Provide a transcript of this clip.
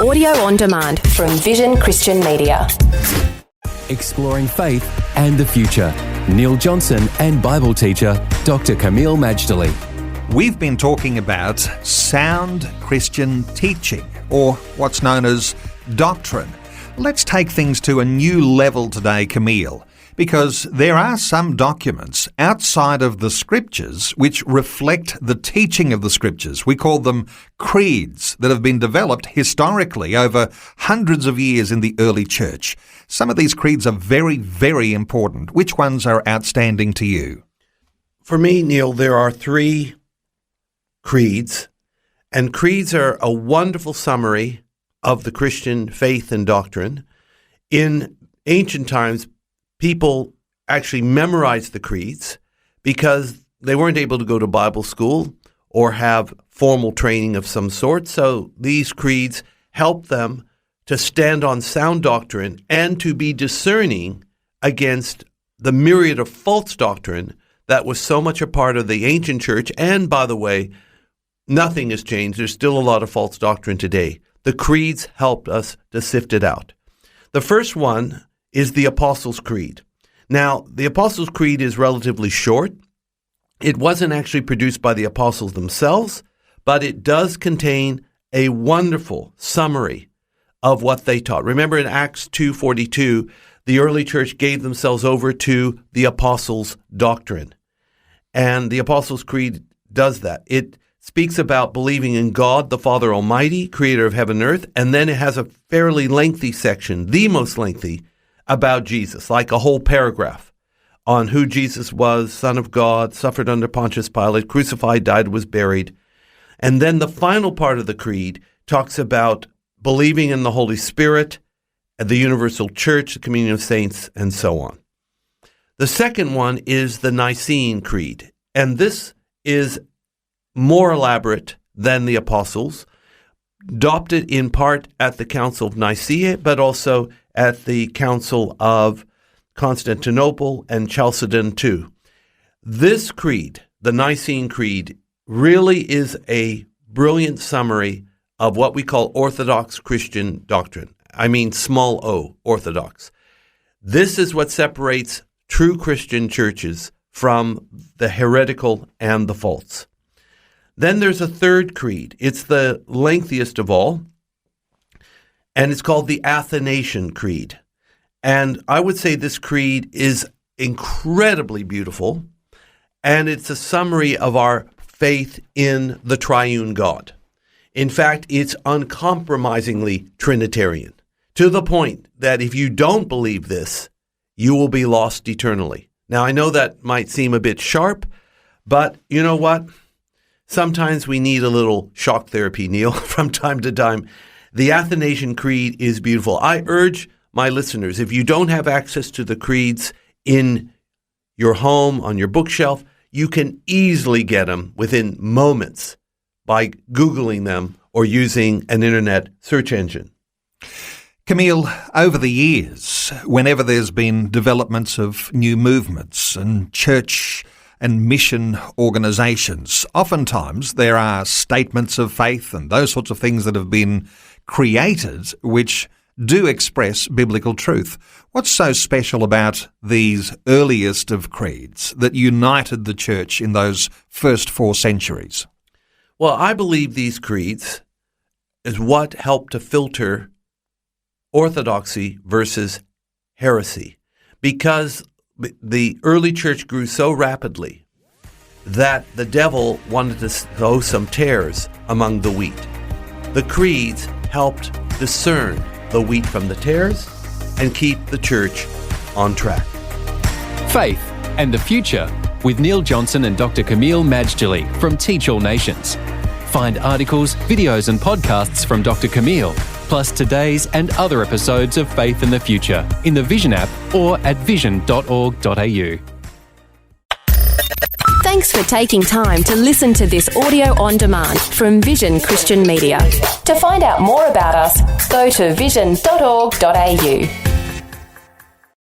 audio on demand from Vision Christian Media. Exploring faith and the future. Neil Johnson and Bible teacher Dr. Camille Majdali. We've been talking about sound Christian teaching, or what's known as doctrine. Let's take things to a new level today, Camille, because there are some documents outside of the Scriptures which reflect the teaching of the Scriptures. We call them creeds that have been developed historically over hundreds of years in the early church. Some of these creeds are very, very important. Which ones are outstanding to you? For me, Neil, there are three creeds, and creeds are a wonderful summary of the Christian faith and doctrine. In ancient times, people actually memorized the creeds because they weren't able to go to Bible school or have formal training of some sort, so these creeds helped them to stand on sound doctrine and to be discerning against the myriad of false doctrine that was so much a part of the ancient church. And by the way, nothing has changed. There's still a lot of false doctrine today. The creeds helped us to sift it out. The first one is the Apostles' Creed. Now, the Apostles' Creed is relatively short. It wasn't actually produced by the apostles themselves, but it does contain a wonderful summary of what they taught. Remember in Acts 2:42, the early church gave themselves over to the apostles' doctrine. And the Apostles' Creed does that. It speaks about believing in God, the Father Almighty, creator of heaven and earth, and then it has a fairly lengthy section, the most lengthy, about Jesus, like a whole paragraph on who Jesus was, Son of God, suffered under Pontius Pilate, crucified, died, was buried. And then the final part of the creed talks about believing in the Holy Spirit, the universal church, the communion of saints, and so on. The second one is the Nicene Creed, and this is more elaborate than the apostles, adopted in part at the Council of Nicaea, but also at the Council of Constantinople and Chalcedon too. This creed, the Nicene Creed, really is a brilliant summary of what we call Orthodox Christian doctrine. I mean small o, Orthodox. This is what separates true Christian churches from the heretical and the false. Then there's a third creed. It's the lengthiest of all, and it's called the Athanasian Creed. And I would say this creed is incredibly beautiful, and it's a summary of our faith in the triune God. In fact, it's uncompromisingly Trinitarian, to the point that if you don't believe this, you will be lost eternally. Now, I know that might seem a bit sharp, but you know what? Sometimes we need a little shock therapy, Neil, from time to time. The Athanasian Creed is beautiful. I urge my listeners, if you don't have access to the creeds in your home, on your bookshelf, you can easily get them within moments by Googling them or using an internet search engine. Camille, over the years, whenever there's been developments of new movements and church and mission organizations, oftentimes there are statements of faith and those sorts of things that have been created which do express biblical truth. What's so special about these earliest of creeds that united the church in those first 4 centuries? Well, I believe these creeds is what helped to filter orthodoxy versus heresy, because the early church grew so rapidly that the devil wanted to sow some tares among the wheat. The creeds helped discern the wheat from the tares and keep the church on track. Faith and the Future with Neil Johnson and Dr. Camille Majdali from Teach All Nations. Find articles, videos and podcasts from Dr. Camille, plus today's and other episodes of Faith and the Future in the Vision app or at vision.org.au. Thanks for taking time to listen to this audio on demand from Vision Christian Media. To find out more about us, go to vision.org.au.